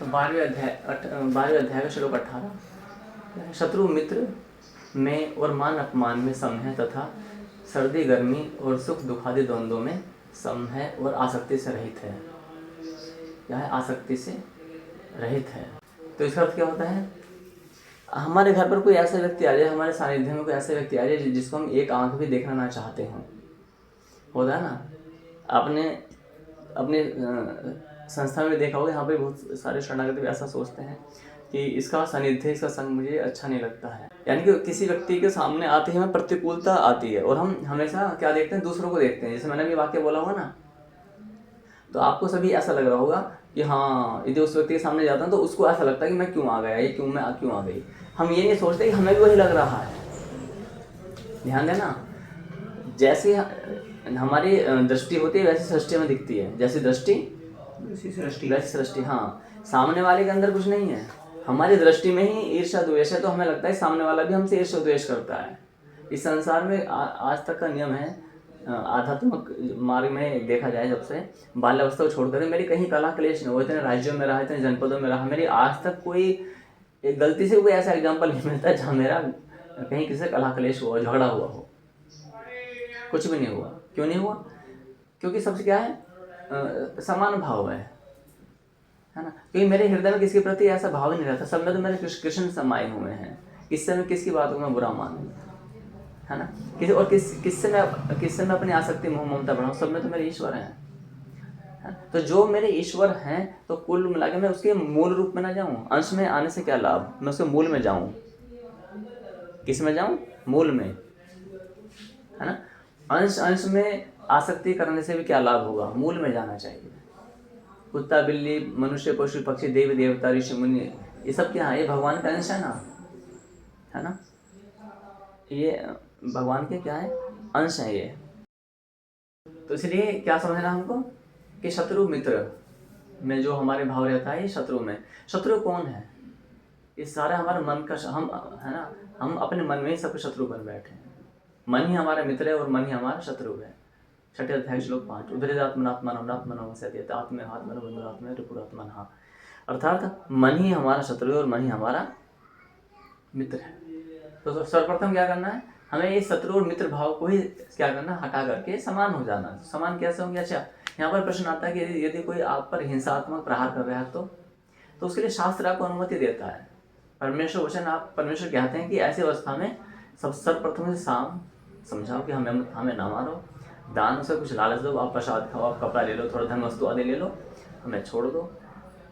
तो 12वें अध्याय का श्लोक 18। शत्रु मित्र में और मान अपमान में सम है, तथा सर्दी गर्मी और सुख दुखादि द्वंद्वों में सम है और आसक्ति से रहित है। क्या है? आसक्ति से रहित है। तो इसका अर्थ क्या होता है? हमारे घर पर कोई ऐसा व्यक्ति आ जाए, हमारे सानिध्य में कोई ऐसा व्यक्ति आ जाए जिसको हम एक आंख भी देखना ना चाहते हों, होता है ना। आपने अपने संस्था में देखा होगा, यहाँ पे बहुत सारे शरणागति भी ऐसा सोचते हैं कि इसका सानिध्य, इसका संग मुझे अच्छा नहीं लगता है। यानी कि किसी व्यक्ति के सामने आते ही हमें प्रतिकूलता आती है और हम हमेशा क्या देखते हैं? दूसरों को देखते हैं। जैसे मैंने भी वाक्य बोला होगा ना, तो आपको सभी ऐसा लग रहा होगा कि हाँ, यदि उस व्यक्ति के सामने जाता हूँ तो उसको ऐसा लगता है कि मैं क्यों आ गया, ये क्यों आ गई। हम ये नहीं सोचते कि हमें भी वही लग रहा है। ध्यान देना, जैसे हमारी दृष्टि होती है वैसी सृष्टि में दिखती है। जैसी दृष्टि वैसी सृष्टि। हाँ, सामने वाले के अंदर कुछ नहीं है, हमारी दृष्टि में ही ईर्ष्या द्वेष है, तो हमें लगता है सामने वाला भी हमसे ईर्ष्या द्वेष करता है। इस संसार में आज तक का नियम है, आध्यात्मिक मार्ग में देखा जाए, जब से बाल्यावस्था को छोड़कर मेरी कहीं कला क्लेश नहीं हुआ। इतने राज्यों में रहा, इतने जनपदों में रहा, मेरी आज तक कोई गलती से कोई ऐसा एग्जाम्पल नहीं मिलता जहाँ मेरा कहीं किसी से कला क्लेश हुआ, झगड़ा हुआ हो। कुछ भी नहीं हुआ। क्यों नहीं हुआ? क्योंकि सबसे क्या है? समान भाव है ना। क्योंकि मेरे हृदय में किसी के प्रति ऐसा भाव ही नहीं रहता। सब में तो मेरे कृष्ण समाये हुए हैं। किससे मैं किसकी बातों को मैं बुरा मानूं, है ना। किससे मैं अपनी आसक्ति मोह ममता बढ़ाऊं? सब में तो मेरे ईश्वर हैं। तो जो मेरे ईश्वर हैं, तो कुल मिला के मैं उसके मूल रूप में ना जाऊं। अंश में आने से क्या लाभ? मैं उसके मूल में जाऊं। किस में जाऊं? मूल में, है ना। अंश में आसक्ति करने से भी क्या लाभ होगा? मूल में जाना चाहिए। कुत्ता बिल्ली मनुष्य पशु पक्षी देवी देवता ऋषि मुनि, ये सब क्या है? ये भगवान का अंश है ना। ये भगवान के क्या है? अंश है ये। तो इसलिए क्या समझना हमको कि शत्रु मित्र में जो हमारे भाव रहता है, ये शत्रु में। शत्रु कौन है? ये सारा हमारे मन का हम, है ना। हम अपने मन में ही सब शत्रु बन बैठे हैं। मन ही हमारा मित्र है और मन ही हमारा शत्रु है। 6 अध्याय श्लोक 5। उदरेदात्मनात्मनोमस्यात्मनात्मनो अर्थात मन ही हमारा शत्रु है और मन ही हमारा मित्र है। तो सर्वप्रथम क्या करना है? हमें ये शत्रु और मित्र भाव को ही क्या करना? हटा करके समान हो जाना। समान कैसे होंगे? अच्छा, यहाँ पर प्रश्न आता है कि यदि कोई आप पर हिंसात्मक प्रहार कर रहा है तो उसके लिए शास्त्र आपको अनुमति देता है। परमेश्वर कहते हैं कि ऐसी अवस्था में सर्वप्रथम से साम समझाओ कि हमें ना मारो, दान से कुछ लालच दो, आप प्रसाद खाओ, आप कपड़ा ले लो, थोड़ा धन वस्तु आदि ले लो, हमें छोड़ दो।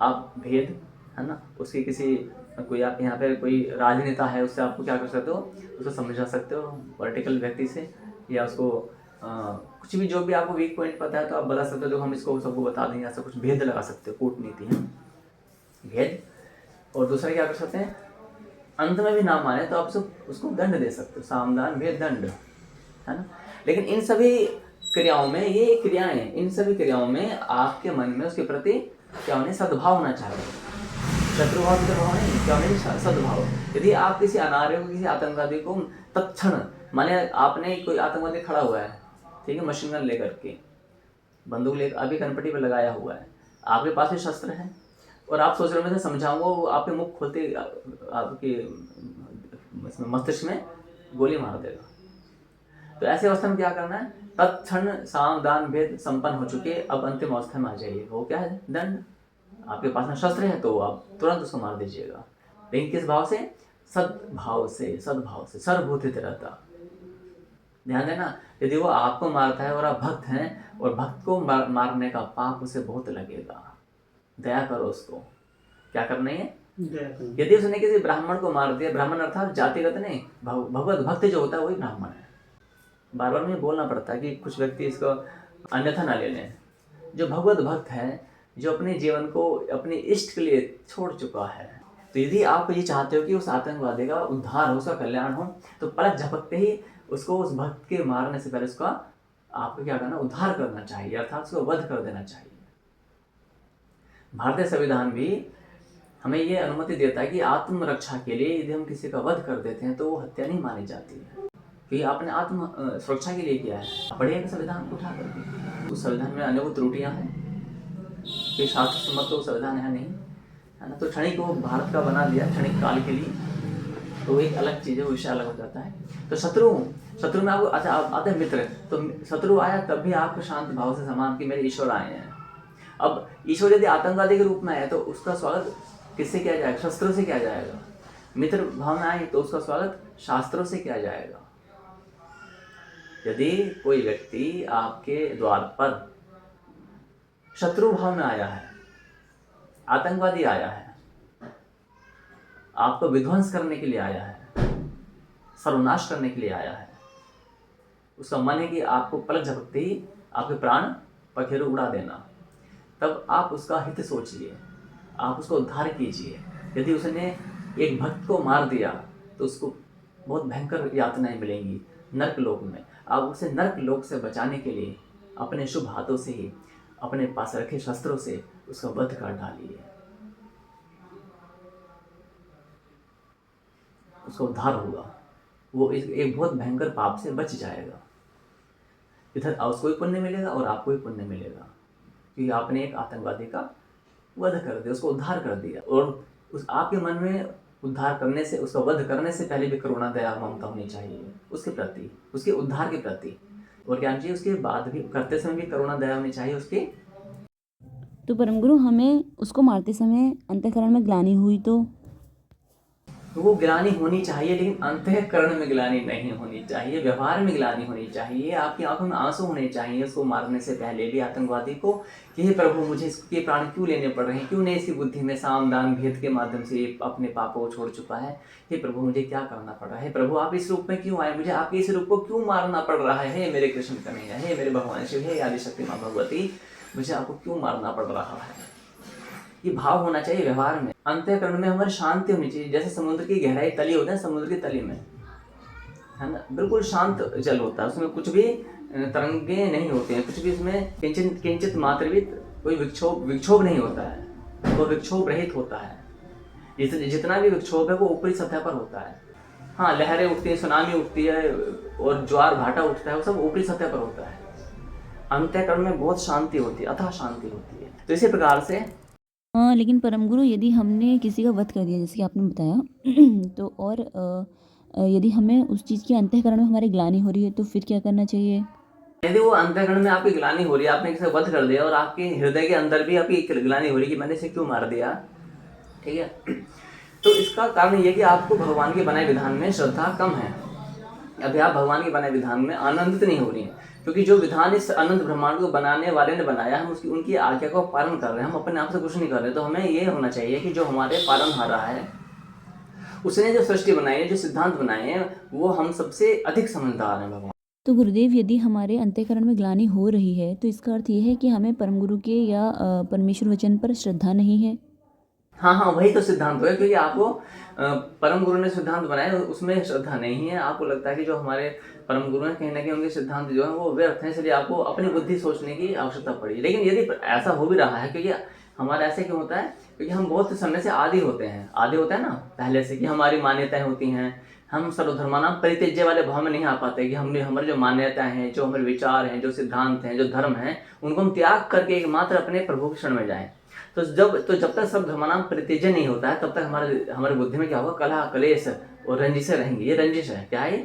आप भेद, है ना, उसकी किसी कोई आप यहाँ पे कोई राजनेता है, उससे आपको क्या कर सकते हो? उसको समझा सकते हो, पॉलिटिकल व्यक्ति से, या उसको कुछ भी, जो भी आपको वीक पॉइंट पता है तो आप बता सकते हो। देखो हम इसको सबको बता देंगे, ऐसा कुछ भेद लगा सकते हो। कूटनीति है भेद। और दूसरा क्या कर सकते हैं? अंत में भी ना माने तो आप उसको दंड दे सकते हो। सामदान भेद दंड, है ना। लेकिन इन सभी क्रियाओं में, ये क्रियाएं, इन सभी क्रियाओं में आपके मन में उसके प्रति क्या होने? सद्भाव होना चाहिए। शत्रुभाव मित्रभाव नहीं, क्या होने? सद्भाव। यदि आप किसी अनार्य को, किसी आतंकवादी को तत्क्षण, माने आपने कोई आतंकवादी खड़ा हुआ है, ठीक है, मशीन गन लेकर के, बंदूक लेकर अभी कनपट्टी पर लगाया हुआ है, आपके पास भी शस्त्र है और आप सोच रहे हो मैं समझाऊंगा, वो आपके मुख खोलते आपके मस्तिष्क में गोली मार देगा। तो ऐसे अवस्था में क्या करना है? तत्क्षण साम दान भेद संपन्न हो चुके, अब अंतिम अवस्था में आ जाइए। वो क्या है? दंड। आपके पास में शस्त्र है तो आप तुरंत उसको मार दीजिएगा। लेकिन किस भाव से? सद्भाव से, सर्वभूतित रहता। ध्यान देना, यदि वो आपको मारता है और आप भक्त हैं और भक्त को मारने का पाप उसे बहुत लगेगा, दया करो उसको। क्या करना है? यदि उसने किसी ब्राह्मण को मार दिया, ब्राह्मण अर्थात जातिगत नहीं, भगवत भक्त जो होता है वही ब्राह्मण है। बार बार मुझे बोलना पड़ता है कि कुछ व्यक्ति इसको अन्यथा ना ले लें। जो भगवत भक्त है, जो अपने जीवन को अपने इष्ट के लिए छोड़ चुका है, तो यदि आप ये चाहते हो कि उस आतंकवादी का उद्धार हो, उसका कल्याण हो, तो पलक झपकते ही उसको, उस भक्त के मारने से पहले उसका आपको क्या करना? उद्धार करना चाहिए, अर्थात उसको वध कर देना चाहिए। भारतीय संविधान भी हमें ये अनुमति देता है कि आत्मरक्षा के लिए यदि हम किसी का वध कर देते हैं तो वो हत्या नहीं मानी जाती है, क्योंकि आपने आत्म सुरक्षा के लिए किया है। पढ़िएगा संविधान को उठा करके। उस संविधान में अनेकों त्रुटियां हैं, कि शास्त्र सम्मत तो संविधान है नहीं, है ना। तो क्षणिक वो भारत का बना दिया क्षणिक काल के लिए, तो एक अलग चीज़ है, वो विषय अलग हो जाता है। तो शत्रु में आपको अच्छा आते हैं मित्र, तो शत्रु आया तब भी आपको शांत भाव से समान कि मेरे ईश्वर आए हैं। अब ईश्वर यदि आतंकवादी के रूप में आए तो उसका स्वागत किससे किया जाएगा? शस्त्रों से किया जाएगा। मित्र भाव में आए तो उसका स्वागत शास्त्रों से किया जाएगा। यदि कोई व्यक्ति आपके द्वार पर शत्रु भाव में आया है, आतंकवादी आया है, आपको विध्वंस करने के लिए आया है, सर्वनाश करने के लिए आया है, उसका मन है कि आपको पलक झपकते ही आपके प्राण पखेरु उड़ा देना, तब आप उसका हित सोचिए, आप उसको उद्धार कीजिए। यदि उसने एक भक्त को मार दिया तो उसको बहुत भयंकर यातनाएं मिलेंगी नर्क लोक में। आप उसे नर्क लोक से बचाने के लिए अपने शुभ हाथों से ही, अपने पास रखे शस्त्रों से उसका वध कर डालिए, उसका उद्धार होगा, वो एक बहुत भयंकर पाप से बच जाएगा। इधर उसको भी पुण्य मिलेगा और आपको भी पुण्य मिलेगा, क्योंकि आपने एक आतंकवादी का वध कर दिया, उसको उद्धार कर दिया। और उस आपके मन में उद्धार करने से, उसका वध करने से पहले भी करुणा दया ममता होनी चाहिए उसके प्रति, उसके उद्धार के प्रति। और क्या चाहिए? उसके बाद भी करते समय भी करुणा दया होनी चाहिए उसके। तो परम गुरु, हमें उसको मारते समय अंतःकरण में ग्लानि हुई तो वो ग्लानि होनी चाहिए, लेकिन अंतःकरण में ग्लानि नहीं होनी चाहिए, व्यवहार में ग्लानि होनी चाहिए। आपकी आंखों में आंसू होने चाहिए उसको मारने से पहले भी, आतंकवादी को, कि हे प्रभु मुझे इसके प्राण क्यों लेने पड़ रहे हैं, क्यों नहीं इसकी बुद्धि में साम दान भेद के माध्यम से अपने पापों को छोड़ चुका है। हे प्रभु मुझे क्या करना पड़ रहा है, प्रभु आप इस रूप में क्यों आए, मुझे आपके इस रूप को क्यों मारना पड़ रहा है, हे मेरे कृष्ण कन्हैया, हे मेरे भगवान शिव, हे आदिशक्ति माँ भगवती, मुझे आपको क्यों मारना पड़ रहा है। ये भाव होना चाहिए व्यवहार में। अंतःकरण में हमारी शांति होनी चाहिए। जैसे समुद्र की गहराई तली होता है, समुद्र की तली में, है ना, बिल्कुल शांत जल होता है, उसमें कुछ भी तरंगे नहीं होते हैं, कुछ भी उसमें किंचित मात्र भी कोई विक्षोभ नहीं होता है, वो विक्षोभ रहित होता है। जितना भी विक्षोभ है वो ऊपरी सतह पर होता है। हाँ, लहरें उठती है, सुनामी उठती है और ज्वार भाटा उठता है, वो सब ऊपरी सतह पर होता है। अंतःकरण में बहुत शांति होती है, अथाह शांति होती है। तो इसी प्रकार से लेकिन परम गुरु, यदि हमने किसी का वध कर दिया जैसे कि आपने बताया तो और यदि हमें उस चीज़ की अंतःकरण में हमारी ग्लानि हो रही है तो फिर क्या करना चाहिए? यदि वो अंतःकरण में आपकी ग्लानि हो रही है, आपने किसी का वध कर दिया और आपके हृदय के अंदर भी आपकी ग्लानि हो रही है कि मैंने इसे क्यों मार दिया, ठीक है, तो इसका कारण ये कि आपको भगवान के बनाए विधान में श्रद्धा कम है। अभी आप भगवान के बनाए विधान में आनंदित नहीं हो रही हैं, क्योंकि जो विधान इस अनंत ब्रह्मांड को बनाने वाले ने बनाया, हम उनकी आज्ञा का पालन कर रहे हैं, हम अपने आप से कुछ नहीं कर रहे। तो हमें ये होना चाहिए कि जो हमारे पालनहारा है, उसने जो सृष्टि बनाई है, जो सिद्धांत बनाए हैं, वो हम सबसे अधिक समझदार हैं भगवान। तो गुरुदेव, यदि हमारे अंतःकरण में ग्लानि हो रही है तो इसका अर्थ ये है कि हमें परम गुरु के या परमेश्वर वचन पर श्रद्धा नहीं है। हाँ, वही तो सिद्धांत है, क्योंकि आपको परम गुरु ने सिद्धांत बनाए उसमें श्रद्धा नहीं है। आपको लगता है कि जो हमारे परम गुरु हैं, कहीं ना कहीं उनके सिद्धांत जो है वो व्यर्थ हैं, इसलिए आपको अपनी बुद्धि सोचने की आवश्यकता पड़ी। लेकिन यदि ऐसा हो भी रहा है, क्योंकि हमारा ऐसे क्यों होता है, क्योंकि हम बहुत समय से आदी होते हैं ना पहले से, कि हमारी मान्यताएं होती हैं, हम सर्वधर्मानां परित्यज्य वाले भाव में नहीं आ पाते कि हमने हमारे जो मान्यताएं हैं, जो हमारे विचार हैं, जो सिद्धांत हैं, जो धर्म हैं, उनको हम त्याग करके एकमात्र अपने प्रभु के शरण में जाएं। तो जब तक सब धर्मानां परित्यज्य नहीं होता है, तब तक हमारे बुद्धि में क्या होगा, कलह कलेश और रंजिशें रहेंगी। ये रंजिश है, क्या है,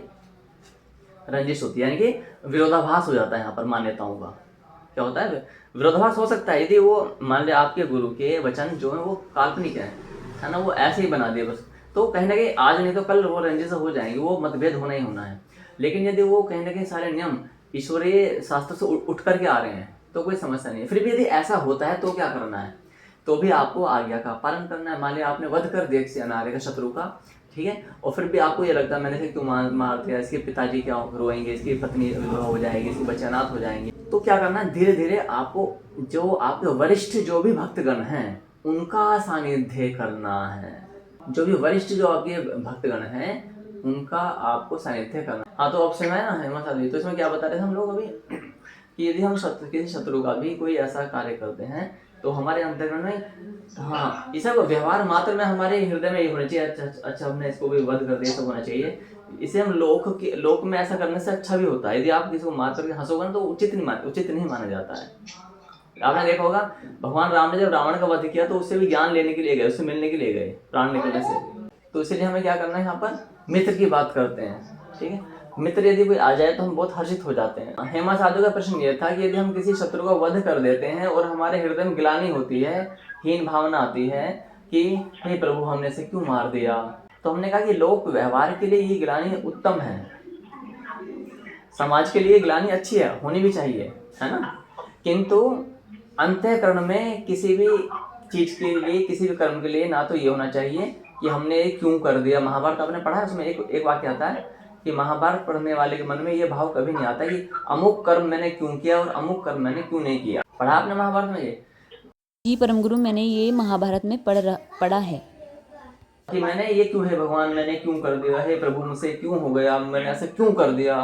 रंजिश होती है, यानी कि विरोधाभास हो जाता है। यहाँ पर मान्यताओं का क्या होता है, विरोधाभास हो सकता है यदि वो मान लिया आपके गुरु के वचन जो है वो काल्पनिक है ना, वो ऐसे ही बना दिए बस, तो कहीं ना कहीं आज नहीं तो कल वो रंजिश हो जाएंगे, वो मतभेद होना ही होना है। लेकिन यदि वो कहीं ना कहीं सारे नियम ईश्वरीय शास्त्र से उठ करके आ रहे हैं तो कोई समस्या नहीं है। फिर भी यदि ऐसा होता है तो क्या करना है, तो भी आपको आज्ञा का पालन करना है। मान लिया आपने वध कर दिया किसी अनार्य का, शत्रु का, ठीक है, और फिर भी आपको ये लगता है मैंने इसे क्यों मार दिया, इसके पिताजी क्या रोएंगे, इसकी पत्नी विधवा हो जाएगी, इसके बच्चे अनाथ हो जाएंगे। तो क्या करना है, धीरे धीरे आपको जो आपके वरिष्ठ जो भी भक्तगण हैं उनका सानिध्य करना है। जो भी वरिष्ठ जो आपके भक्तगण हैं उनका आपको सानिध्य करना। हाँ, तो ऑप्शन है ना हेमा साधी, तो इसमें क्या बता रहे थे हम लोग अभी कि यदि हम किसी शत्रु का भी कोई ऐसा कार्य करते हैं तो हमारे अंतर्गण में, हाँ, ये सब व्यवहार मात्र में हमारे हृदय में ये होना चाहिए, अच्छा हमने इसको भी वध कर दिया, सब होना चाहिए। इसे हम लोक में ऐसा करने से अच्छा भी होता है। यदि आप किसी को मार करके हंसोगे ना तो उचित नहीं माना जाता है। आपने देखा होगा भगवान राम ने जब रावण का वध किया तो उससे भी ज्ञान लेने के लिए गए, उससे मिलने के लिए गए प्राण निकलने से। तो इसीलिए हमें क्या करना है, यहाँ पर मित्र की बात करते हैं, ठीक है। मित्र यदि कोई आ जाए तो हम बहुत हर्षित हो जाते हैं। हेमा साधु का प्रश्न ये था कि यदि हम किसी शत्रु का वध कर देते हैं और हमारे हृदय में ग्लानि होती है, हीन भावना आती है कि हे प्रभु हमने से क्यों मार दिया, तो हमने कहा कि लोक व्यवहार के लिए ये ग्लानि उत्तम है, समाज के लिए ग्लानि अच्छी है, होनी भी चाहिए, है ना। किंतु अंतःकरण में किसी भी चीज के लिए, किसी भी कर्म के लिए ना तो ये होना चाहिए कि हमने क्यों कर दिया। महाभारत आपने पढ़ा है, उसमें एक वाक्य आता है कि महाभारत पढ़ने वाले के मन में ये भाव कभी नहीं आता कि अमुक कर्म मैंने क्यों किया और अमुक कर्म मैंने क्यों नहीं किया। पढ़ा आपने महाभारत में ये? जी परम गुरु, मैंने ये महाभारत में पढ़ा है कि मैंने ये क्यों है भगवान, मैंने क्यों कर दिया, हे प्रभु मुझसे क्यों हो गया, मैंने ऐसा क्यों कर दिया,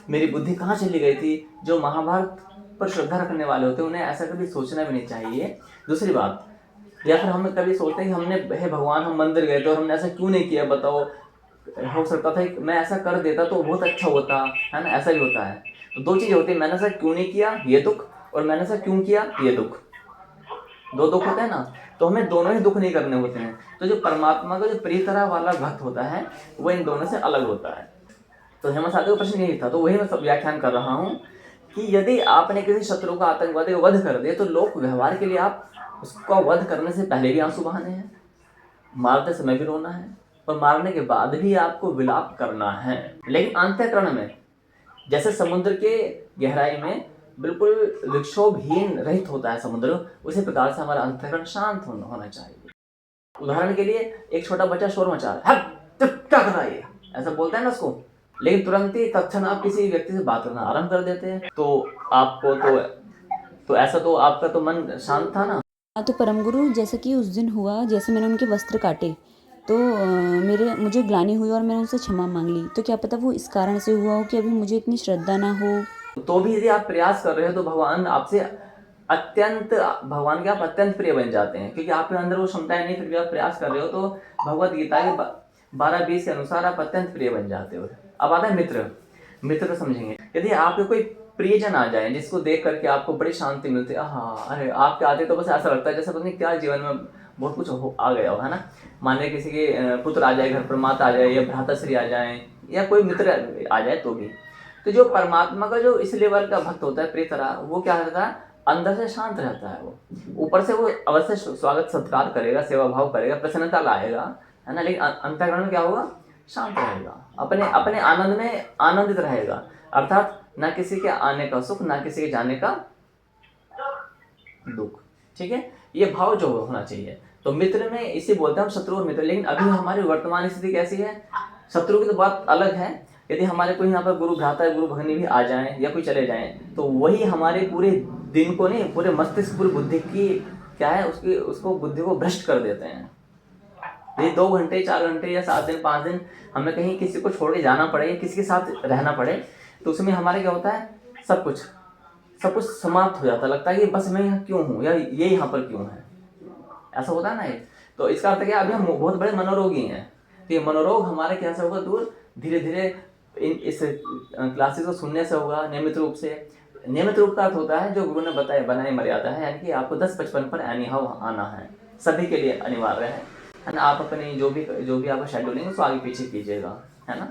मेरी बुद्धि कहाँ चली गई थी। जो महाभारत पर श्रद्धा रखने वाले होते हैं उन्हें ऐसा कभी सोचना भी नहीं चाहिए। दूसरी बात, या फिर हम कभी सोचते हैं कि हमने, हे भगवान हम मंदिर गए थे और हमने ऐसा क्यों नहीं किया, बताओ, हो सकता था मैं ऐसा कर देता तो बहुत अच्छा होता, है ना। ऐसा भी होता है। तो दो चीजें होती है, मैंने ऐसा क्यों नहीं किया ये दुख, और मैंने ऐसा क्यों किया ये दुख, दो दुख होते हैं ना। तो हमें दोनों ही दुख नहीं करने होते हैं। तो जो परमात्मा का जो प्रिय तरह वाला भक्त होता है वो इन दोनों से अलग होता है। तो हेमा साधु का प्रश्न यही था, तो वही मैं सब व्याख्यान कर रहा हूँ कि यदि आपने किसी शत्रु का, आतंकवादी का वध कर दिया तो लोक व्यवहार के लिए आप उसका वध करने से पहले भी आंसू बहाने हैं, मारते समय भी रोना है, और मारने के बाद भी आपको विलाप करना है। लेकिन अंतःकरण में जैसे समुद्र के गहराई में बिल्कुल विक्षोभहीन रहित होता है समुद्र, उसी प्रकार से हमारा अंतःकरण शांत होना चाहिए। उदाहरण के लिए एक छोटा बच्चा शोर मचा रहा है, क्या कर रहा है, ऐसा बोलता है ना उसको, लेकिन तुरंत ही तत्क्षण आप किसी व्यक्ति से बात करना आरंभ कर देते हैं, तो आपको तो ऐसा तो आपका तो मन शांत था ना। हाँ, तो परम गुरु जैसे कि उस दिन हुआ, जैसे मैंने उनके वस्त्र काटे तो मुझे ग्लानि हुई और मैंने उनसे क्षमा मांग ली। तो क्या पता वो इस कारण से हुआ हो कि अभी मुझे इतनी श्रद्धा ना हो। तो भी यदि आप प्रयास कर रहे हो तो भगवान के आप अत्यंत प्रिय बन जाते हैं, क्योंकि आपके अंदर वो क्षमताएं नहीं, फिर भी आप प्रयास कर रहे हो। तो भगवत गीता के 12-20 के अनुसार आप अत्यंत प्रिय बन जाते हो। अब आता है मित्र को समझेंगे। यदि आपके कोई प्रियजन आ जाए जिसको देख करके आपको बड़ी शांति मिलती है, हाँ अरे आपके आते तो बस ऐसा लगता है जैसे पता नहीं क्या जीवन में बहुत कुछ आ गया हो, है ना। माने किसी के पुत्र आ जाए घर पर, माता आ जाए या भ्राताश्री आ जाए या कोई मित्र आ जाए तो भी। तो जो परमात्मा का जो इस लेवल का भक्त होता है प्रिय तरह, वो क्या रहता है, अंदर से शांत रहता है। वो ऊपर से वो अवश्य स्वागत सत्कार करेगा, सेवा भाव करेगा, प्रसन्नता लाएगा, है ना, लेकिन अंतःकरण में क्या होगा, शांत रहेगा, अपने आनंद में आनंदित रहेगा। अर्थात ना किसी के आने का सुख, ना किसी के जाने का दुख, ठीक है। ये भाव जो होना चाहिए। तो मित्र में इसे बोलते हैं हम शत्रु और मित्र। लेकिन अभी हमारी वर्तमान स्थिति कैसी है, शत्रु की तो बात अलग है। यदि हमारे कोई यहाँ पर गुरु भ्राता गुरु भगनी भी आ जाएं या कोई चले जाएं, तो वही हमारे पूरे दिन को नहीं, पूरे मस्तिष्क, पूरी बुद्धि की क्या है, उसको बुद्धि को भ्रष्ट कर देते हैं। यदि 2 घंटे 4 घंटे या 7 दिन 5 दिन हमें कहीं किसी को छोड़ के जाना पड़े या किसी के साथ रहना पड़े, तो उसमें हमारे क्या होता है, सब कुछ समाप्त हो जाता है। लगता है कि बस मैं यहाँ क्यों हूँ या ये यहाँ पर क्यों है, ऐसा होता है ना ये। तो इसका अर्थ क्या, अभी हम बहुत बड़े मनोरोगी हैं। तो ये मनोरोग हमारे कैसे होगा दूर, धीरे धीरे इस क्लासेस को सुनने से होगा, नियमित रूप से। नियमित रूप का अर्थ होता है जो गुरु ने बनाई मर्यादा है, यानी कि आपको 10-55 पर एनी हाउ आना है, सभी के लिए अनिवार्य है ना। आप अपनी जो भी आपका शेड्यूलिंग है उसको आगे पीछे कीजिएगा, है ना,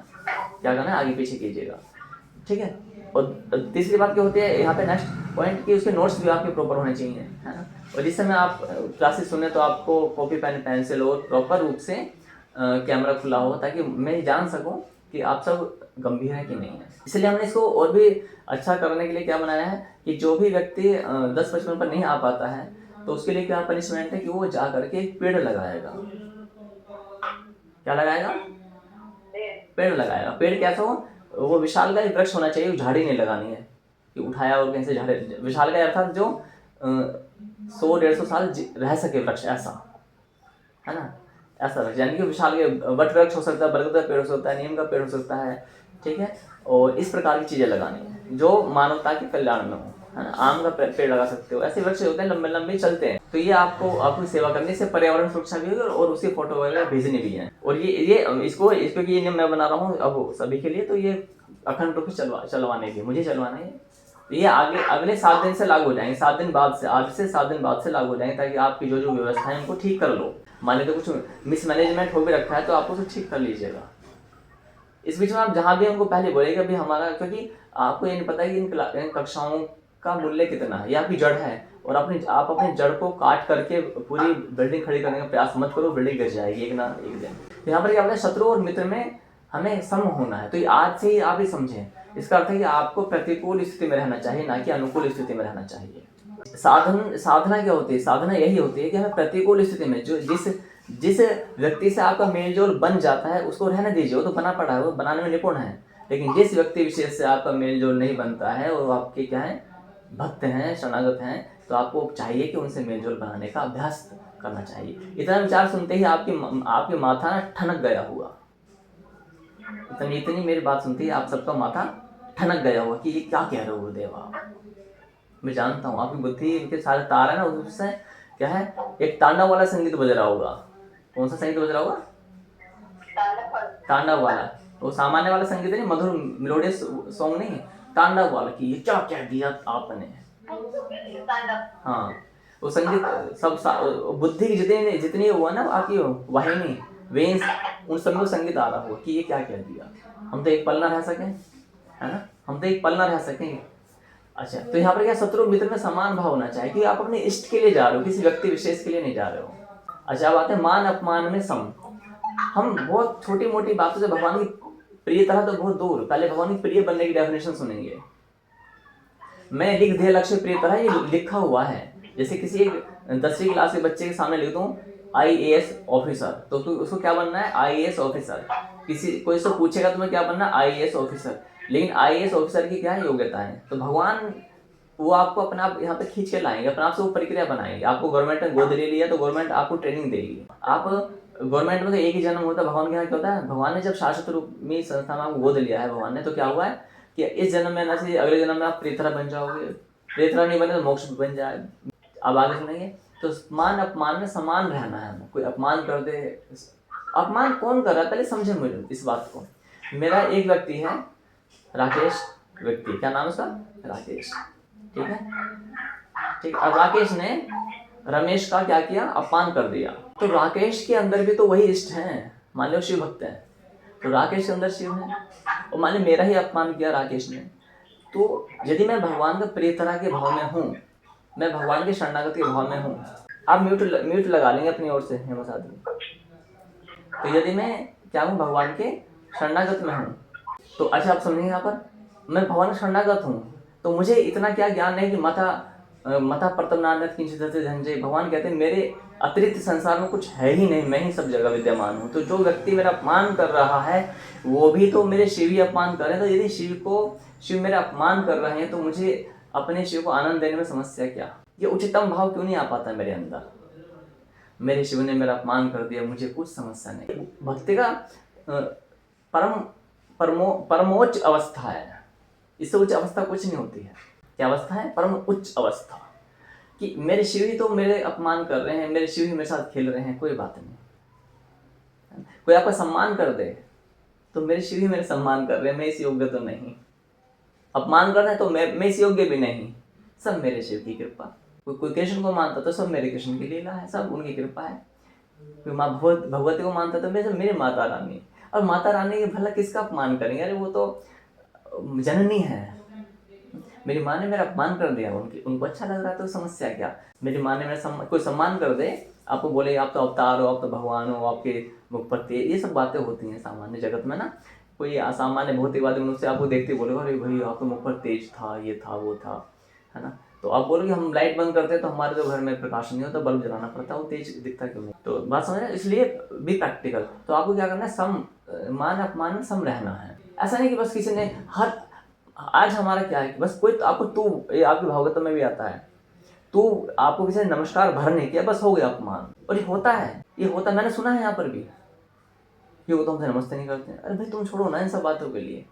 क्या करना है आगे पीछे कीजिएगा, ठीक है। और तीसरी बात क्या होती है यहाँ पे नेक्स्ट पॉइंट, कि उसके नोट्स भी आपके प्रॉपर होने चाहिए, है ना। और जिस समय आप क्लासेस सुने तो आपको कॉपी पेन पेंसिल और प्रॉपर रूप से कैमरा खुला हो, ताकि मैं जान सकूं कि आप सब गंभीर है कि नहीं है। इसलिए हमने इसको और भी अच्छा करने के लिए क्या बनाया है कि जो भी व्यक्ति 10-55 पर नहीं आ पाता है तो उसके लिए क्या पनिशमेंट है कि वो जा करके एक पेड़ लगाएगा। क्या लगाएगा, पेड़ लगाएगा। पेड़ कैसा हो, वो विशाल का वृक्ष होना चाहिए, झाड़ी नहीं लगानी है कि उठाया और कहीं से झाड़ी। विशाल का अर्थात जो 100-150 साल रह सके वृक्ष, ऐसा, है ना, ऐसा वृक्ष। यानी कि विशाल के वट वृक्ष हो सकता है, बरगद का पेड़ हो सकता है, नीम का पेड़ हो सकता है, ठीक है। और इस प्रकार की चीजें लगानी है जो मानवता के कल्याण में हो, है ना। आम का पेड़ लगा सकते हो, ऐसे वृक्ष होते हैं लंबे लंबे चलते हैं। तो ये आपको सेवा करने से पर्यावरण सुरक्षा भी होगी और उसकी फोटो वगैरह भेजनी भी है। और ये इसको ये नियम मैं बना रहा हूँ अब सभी के लिए, तो ये अखंड रूप से चलवाने की मुझे चलवाना है, तो ये अगले अगले 7 दिन से लागू हो जाएंगे, 7 दिन बाद से, आज से 7 दिन बाद से लागू हो जाएंगे, ताकि आपकी जो जो व्यवस्था है उनको ठीक कर लो। मान लीजिए कुछ मिसमैनेजमेंट हो भी रखा है तो आप उसे ठीक कर लीजिएगा। इस बीच में आप जहाँ भी उनको पहले बोलेगा भी हमारा, क्योंकि आपको ये नहीं पता कि इन कक्षाओं का मूल्य कितना है, ये आपकी जड़ है, और आप अपनी जड़ को काट करके पूरी बिल्डिंग खड़ी करने का प्रयास मत करो, बिल्डिंग गिर जाएगी एक ना एक दिन। तो यहाँ पर क्या होता है, शत्रु और मित्र में हमें सम होना है। तो ये आज से ही आप ही समझें, इसका अर्थ है कि आपको प्रतिकूल स्थिति में रहना चाहिए, ना कि अनुकूल स्थिति में रहना चाहिए। साधना क्या होती है, साधना यही होती है कि हमें प्रतिकूल स्थिति में जो जिस व्यक्ति से आपका मेलजोल बन जाता है उसको रहने दीजिए, वो तो बना पड़ा है, वो बनाने में निपुण है। लेकिन जिस व्यक्ति विशेष से आपका मेलजोल नहीं बनता है, वो आपके क्या है, भक्त हैं, शरणागत हैं, तो आपको चाहिए कि उनसे मेलजोल बनाने का अभ्यास करना चाहिए। इतना विचार सुनते ही आपके माथा ना ठनक गया हुआ, इतनी मेरी बात सुनती है आप सबका माथा ठनक गया हुआ कि ये क्या कह रहे हो गुरुदेव आप। मैं जानता हूँ आपकी बुद्धि, इनके सारे तार है ना, उससे क्या है, एक तांडव वाला संगीत बज रहा होगा। कौन सा संगीत बज रहा होगा? तांडव वाला। वो सामान्य वाला संगीत नहीं, मधुर मेलोडियस सॉन्ग नहीं, तांडव वाला कि ये क्या कह दिया आपने। हाँ, वो संगीत सब बुद्धि की जितनी हुआ ना आपकी वाहिनी वेन्स, उन सब में संगीत आ रहा हो कि ये क्या कह दिया। हम तो एक पल ना रह सकें, है ना, हम तो एक पल ना रह सकेंगे। अच्छा, तो यहाँ पर क्या, शत्रु मित्र में समान भाव होना चाहिए कि आप अपने इष्ट के लिए जा रहे हो, किसी व्यक्ति विशेष के लिए नहीं जा रहे हो। अच्छा, अब आते हैं मान अपमान में सम। हम बहुत छोटी मोटी बातों से भगवान की प्रियता तो बहुत दूर, पहले भगवान की प्रिय बनने की डेफिनेशन सुनेंगे। मैं लिख दे लक्ष्य प्रियता, ये लिखा हुआ है। जैसे किसी एक 10वीं क्लास के बच्चे के सामने लिख दूं IAS ऑफिसर, तो उसको क्या बनना है, IAS ऑफिसर। कोई उससे पूछेगा तुम्हें क्या बनना, IAS ऑफिसर। लेकिन IAS ऑफिसर की क्या योग्यता है, तो भगवान वो आपको अपने आप यहाँ पे खींच के लाएंगे, अपने आप से वो प्रक्रिया बनाएंगे। आपको गवर्नमेंट ने गोद ले लिया तो गवर्नमेंट आपको ट्रेनिंग देगी। आप गवर्नमेंट में तो एक ही जन्म होता है, भगवान के यहाँ क्या होता है, भगवान ने जब शाश्वत रूप में संस्था में आपको गोद लिया है भगवान ने, तो क्या हुआ है कि इस जन्म में ना से अगले जन्म में आप प्रेतरा बन जाओगे, प्रेतरा नहीं बने तो मोक्ष बन जाए। अब आगे सुनेंगे। तो मान अपमान में समान रहना है हमें। कोई अपमान कर दे, अपमान कौन कर रहा है पहले समझे मुझे इस बात को। मेरा एक व्यक्ति है राकेश, व्यक्ति क्या नाम है उसका, राकेश, ठीक है, ठीक। अब राकेश ने रमेश का क्या किया, अपमान कर दिया। तो राकेश के अंदर भी तो वही इष्ट है, मान लो शिव भक्त है, तो राकेश के अंदर शिव है, और मान लो मेरा ही अपमान किया राकेश ने, तो यदि मैं भगवान का प्रियतरा के भाव में हूँ, मैं भगवान के शरणागत के भाव में हूँ। आप म्यूट लगा लेंगे अपनी ओर से हेमंत आदमी। तो यदि मैं क्या हूँ, भगवान के शरणागत में हूँ, तो अच्छा आप समझेंगे यहाँ पर, मैं भगवान का शरणागत हूँ, तो मुझे इतना क्या ज्ञान नहीं कि मता प्रतम नानक किंचित धनंजय। भगवान कहते हैं मेरे अतिरिक्त संसार में कुछ है ही नहीं, मैं ही सब जगह विद्यमान हूँ। तो जो व्यक्ति मेरा अपमान कर रहा है वो भी तो मेरे शिव ही अपमान कर रहे हैं। तो यदि शिव मेरा अपमान कर रहे हैं, तो मुझे अपने शिव को आनंद देने में समस्या क्या, ये उच्चतम भाव क्यों नहीं आ पाता मेरे अंदर। मेरे शिव ने मेरा अपमान कर दिया, मुझे कुछ समस्या नहीं। भक्ति का परमोच्च अवस्था है, इससे उच्च अवस्था कुछ नहीं होती है। क्या अवस्था है, परम उच्च अवस्था, कि मेरे शिव ही तो मेरे अपमान कर रहे हैं, मेरे शिव ही मेरे साथ खेल रहे हैं, कोई बात नहीं। कोई आपका सम्मान कर दे तो मेरे शिव ही मेरे सम्मान कर रहे हैं, मैं इस योग्य तो नहीं। अपमान कर रहे हैं तो मैं इस योग्य भी नहीं, सब मेरे शिव की कृपा। कोई कृष्ण को मानता तो सब मेरे कृष्ण की लीला है, सब उनकी कृपा है। कोई माँ भगवती को मानता तो मेरे माता रानी। और माता रानी के भला किसका अपमान करेंगे, अरे वो तो जननी है। मेरी माँ ने मेरा अपमान कर दिया, उनको अच्छा लग रहा है तो समस्या क्या। मेरी माँ ने मेरा कोई सम्मान कर दे, आपको बोले आप तो अवतार हो, आप तो भगवान हो, आपके मुख पर तेज, ये सब बातें होती हैं सामान्य जगत में ना। कोई असामान्य भौतिकवादी मनुष्य आपको देखते बोलेगा अरे भाई आप तो मुख पर तेज था, ये था वो था, है ना। तो आप बोलोगे हम लाइट बंद करते हैं तो हमारे तो घर में प्रकाश नहीं होता, बल्ब जलाना पड़ता है, वो तेज दिखता क्यों नहीं। तो बात समझ रहे, इसलिए भी प्रैक्टिकल। तो आपको क्या करना है, सम मान अपमान में सम रहना है। ऐसा नहीं कि बस किसी ने आज हमारा क्या है कि बस कोई आपको ये आपकी भागवत में भी आता है, तू आपको किसी ने नमस्कार भर नहीं किया बस हो गया अपमान। और ये होता है, मैंने सुना है यहाँ पर भी, ये वो तो हमसे नमस्ते नहीं करते हैं। अरे भाई तुम छोड़ो ना इन सब बातों के लिए,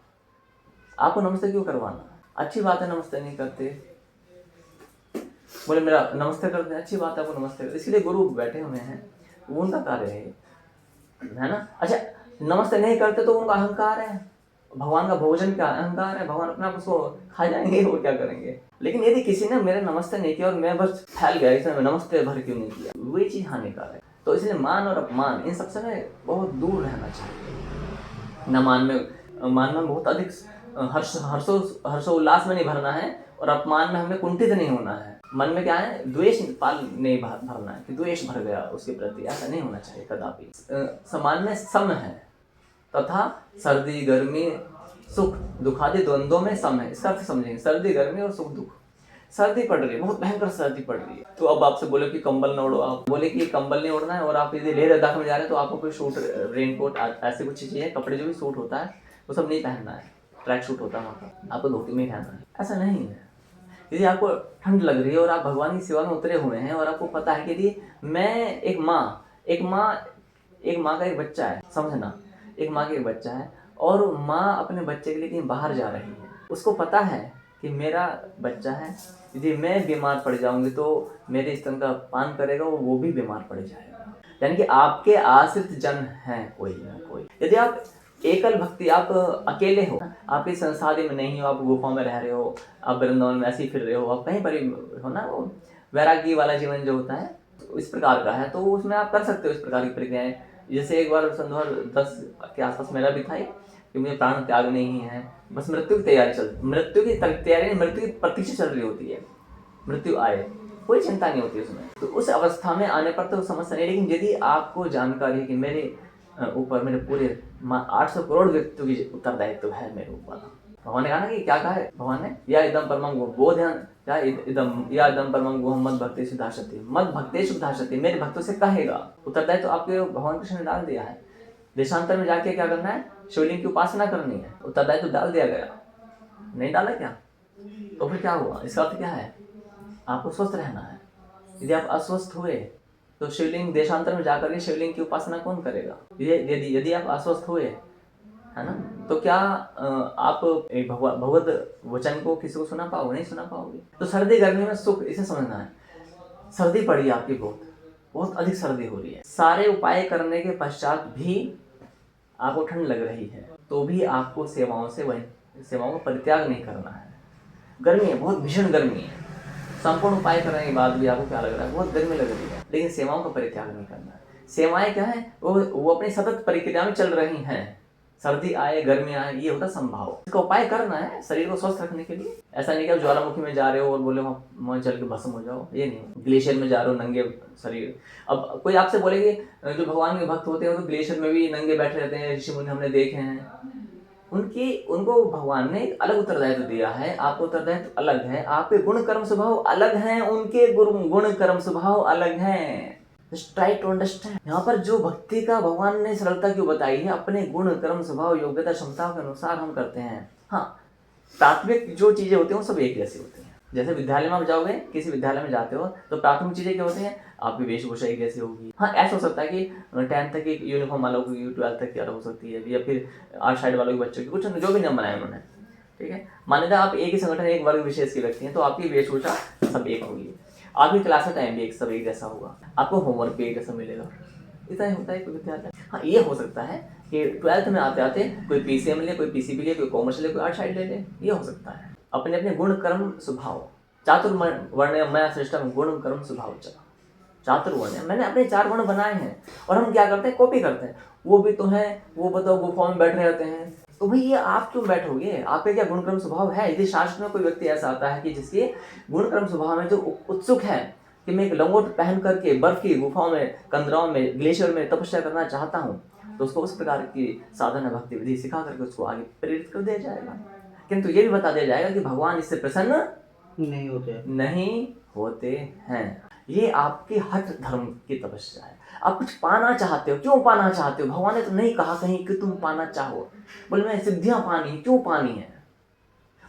आपको नमस्ते क्यों करवाना, अच्छी बात है नमस्ते नहीं करते, बोले मेरा नमस्ते करते हैं, अच्छी बात है आपको नमस्ते करते, इसलिए गुरु बैठे हुए हैं, वो उनका कार्य है ना। अच्छा नमस्ते नहीं करते तो उनका अहंकार है, भगवान का भोजन क्या अहंकार है, भगवान अपने आप उसको खा जाएंगे और क्या करेंगे। लेकिन यदि किसी ने मेरा नमस्ते नहीं किया और मैं बस फैल गया, इसने नमस्ते भर क्यों नहीं किया, वही चीज़ हानिकारक है। तो इसलिए मान और अपमान इन सबसे में बहुत दूर रहना चाहिए। न मान में बहुत अधिक हर्षोल्लास में नहीं भरना है, और अपमान में हमें कुंठित नहीं होना है। मन में क्या है, द्वेष नहीं भरना है कि द्वेष भर गया उसके प्रति, ऐसा नहीं होना चाहिए कदापि। समान में सम है, तथा सर्दी गर्मी सुख दुखादि द्वंद्वों में सम है। इसका अर्थ समझेंगे, सर्दी गर्मी और सुख दुख। सर्दी पड़ रही है, बहुत भयंकर सर्दी पड़ रही है, तो अब आपसे बोले कि कंबल न ओढ़ो, आप बोले कि कंबल नहीं ओढ़ना है, और आप यदि लेह लद्दाख में जा रहे हैं तो आपको कोई सूट, रेनकोट, ऐसी कुछ चीजें, कपड़े जो भी सूट होता है वो सब नहीं पहनना है। ट्रैक सूट होता है वहाँ पर, आपको धोती में ही रहना है, ऐसा नहीं है। यदि आपको ठंड लग रही है और आप भगवान की सेवा में उतरे हुए हैं, और आपको पता है कि यदि मैं एक माँ का एक बच्चा है, समझना, एक माँ का एक बच्चा है, और माँ अपने बच्चे के लिए कहीं बाहर जा रही है, उसको पता है कि मेरा बच्चा है, यदि मैं बीमार पड़ जाऊंगी तो मेरे स्तन का पान करेगा, वो भी बीमार पड़ जाएगा। यानी कि आपके आश्रित जन हैं कोई ना कोई। यदि आप एकल भक्ति, आप अकेले हो, आप इस संसार में नहीं हो, आप गुफा में रह रहे हो, आप वृंदावन में ऐसे ही फिर रहे हो, आप कहीं पर ही हो ना, वो वैरागी वाला जीवन जो होता है तो इस प्रकार का है, तो उसमें आप कर सकते हो इस प्रकार की प्रक्रियाएं। जैसे एक बार सन 2010 के आसपास मेरा भी था कि मुझे प्राण त्यागने ही है, बस मृत्यु की तैयारी मृत्यु की प्रतीक्षा चल रही होती है, मृत्यु आए, कोई चिंता नहीं होती उसमें। तो उस अवस्था में आने पर तो समस्या नहीं। लेकिन यदि आपको जानकारी है कि मेरे ऊपर, मेरे पूरे 800 करोड़ व्यक्तियों की उत्तरदायित्व है मेरे ऊपर, भगवान ने कहा ना कि क्या कहा है भगवान ने, या इदम परमं बोधयन, या इदम परमं गुहं मद भक्तेषु धास्यति, मद भक्तेषु धास्यति, मेरे भक्तों से कहेगा। उत्तरदायित्व आपके भगवान कृष्ण ने डाल दिया है। देशांतर में जाके क्या करना है, शिवलिंग की उपासना करनी है, उत्तरदायित्व डाल दिया गया। नहीं डाला क्या, तो फिर क्या हुआ, इसका अर्थ क्या है, आपको स्वस्थ रहना है। यदि आप अस्वस्थ हुए तो शिवलिंग, देशांतर में जाकर के शिवलिंग की उपासना कौन करेगा। यदि आप अस्वस्थ हुए, है ना, तो क्या आप भगवत वचन को किसी को सुना पाओगे, नहीं सुना पाओगे। तो सर्दी गर्मी में सुख, इसे समझना है। सर्दी पड़ी आपकी, बहुत अधिक सर्दी हो रही है, सारे उपाय करने के पश्चात भी आपको ठंड लग रही है, तो भी आपको सेवाओं का परित्याग नहीं करना है। गर्मी है, बहुत भीषण गर्मी है, संपूर्ण उपाय करने के बाद भी आपको क्या लग रहा है, बहुत गर्मी लग रही है, लेकिन सेवाओं का परित्याग नहीं करना है। सेवाएं क्या है, वो अपनी सतत प्रक्रिया में चल रही हैं। सर्दी आए गर्मी आए, ये होता संभाव। इसका उपाय करना है शरीर को स्वस्थ रखने के लिए। ऐसा नहीं कि आप ज्वालामुखी में जा रहे हो और बोले वहाँ चल के भस्म हो जाओ, ये नहीं। ग्लेशियर में जा रहे हो नंगे शरीर, अब कोई आपसे बोलेगी, जो भगवान के भक्त होते हैं वो तो ग्लेशियर में भी नंगे बैठे रहते हैं, ऋषि मुनि हमने देखे हैं। उनको भगवान ने एक अलग उत्तरदायित्व दिया है, आपको उत्तरदायित्व अलग है। आपके गुण कर्म स्वभाव अलग हैं, उनके गुण कर्म स्वभाव अलग हैं। Try to understand. यहाँ पर जो भक्ति का भगवान ने सरलता क्यों बताई है, अपने गुण कर्म स्वभाव योग्यता क्षमता के अनुसार हम करते हैं। हाँ, प्राथमिक जो चीजें होती हैं वो सब एक जैसी होती हैं। जैसे विद्यालय में आप जाओगे, किसी विद्यालय में जाते हो तो प्राथमिक चीजें क्या होती हैं, आपकी वेशभूषा एक जैसी होगी। हाँ, ऐसा हो सकता है कि 10th तक की यूनिफॉर्म वालों की 12th तक की अलग हो सकती है, या फिर आर्ट साइड वालों के बच्चों की, कुछ जो भी नियम बनाए उन्होंने, ठीक है। मान्यता आप एक ही संगठन, एक वर्ग विशेष की व्यक्ति हैं, तो आपकी वेशभूषा सब एक होगी, आपकी क्लास का टाइम भी एक सब एक जैसा होगा, आपको होमवर्क भी एक जैसा मिलेगा। इतना ही होता है कोई विद्यालय। हाँ, ये हो सकता है कि 12th में आते आते कोई PCM ले, कोई PCB ले, कोई कॉमर्स ले, कोई आर्ट साइड ले ले, ये हो सकता है। अपने अपने गुण कर्म स्वभाव, चातुर्वर्ण सिस्टम, गुण कर्म स्वभाव चातुर्वर्ण, मैंने अपने 4 वर्ण बनाए हैं, और हम क्या करते हैं, कॉपी करते हैं। वो भी तो है, वो बताओ गुफा में बैठ रहते हैं, तो भाई ये आप क्यों बैठोगे, आपके क्या गुण कर्म स्वभाव है। यदि शास्त्र में कोई व्यक्ति ऐसा आता है कि जिसके गुण कर्म स्वभाव में जो उत्सुक है कि मैं एक लंगोट पहन करके बर्फ की गुफाओं में, कंदराओं में, ग्लेशियर में तपस्या करना चाहता हूँ, तो उसको उस प्रकार की साधना भक्ति विधि सिखा करके उसको आगे प्रेरित कर दिया जाएगा। किंतु ये भी बता दिया जाएगा कि भगवान इससे प्रसन्न नहीं होते हैं। ये आपकी हठ धर्म की तपस्या है। आप कुछ पाना चाहते हो, क्यों पाना चाहते हो, भगवान ने तो नहीं कहा कहीं कि तुम पाना चाहो। बोले मैं सिद्धियां पानी है, क्यों पानी है,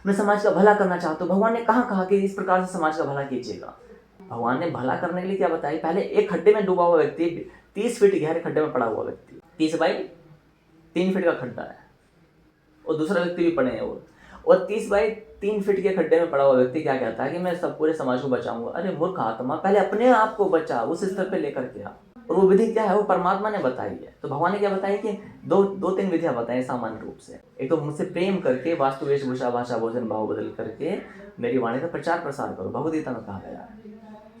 मैं समाज का भला करना चाहता हूँ। भगवान ने कहा कि इस प्रकार से समाज का भला कीजिएगा। भगवान ने भला करने के लिए क्या बताया, पहले एक खड्डे में डूबा हुआ व्यक्ति, 30 फीट गहरे खड्डे में पड़ा हुआ व्यक्ति, 30 बाई 3 फीट का खड्डा है, और दूसरा व्यक्ति भी पड़े हैं और 30 बाई 3 फीट के खड्डे में पड़ा हुआ व्यक्ति क्या कहता है कि मैं सब पूरे समाज को बचाऊंगा। अरे मूर्ख आत्मा, पहले अपने आप को बचा, उस स्तर पे लेकर के आ। और वो विधि क्या है, वो परमात्मा ने बताई है। तो भगवान ने क्या बताया कि दो तीन विधियां बताई सामान्य रूप से। एक तो मुझसे प्रेम करके वास्तु वेशभूषा भाषा भोजन भाव बदल करके मेरी वाणी का प्रचार प्रसार करो, भगवद गीता में कहा गया है।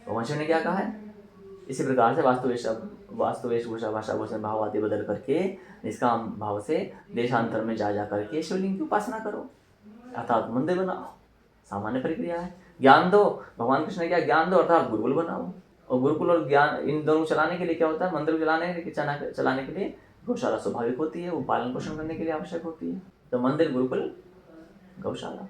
भगवान शिव ने क्या कहा है, इसी प्रकार से वास्तु वेशभूषा भाषा भोजन भाव आदि बदल करके निष्काम भाव से देशांतर में जा करके शिवलिंग की उपासना करो, अर्थात मंदिर बनाओ। सामान्य प्रक्रिया है। ज्ञान दो, भगवान कृष्ण ने क्या ज्ञान दो अर्थात गुरुकुल बनाओ। और गुरुकुल और ज्ञान इन दोनों चलाने के लिए क्या होता है, मंदिर को चलाने के लिए गौशाला स्वाभाविक होती है, वो पालन पोषण करने के लिए आवश्यक होती है। तो मंदिर, गुरुकुल, गौशाला।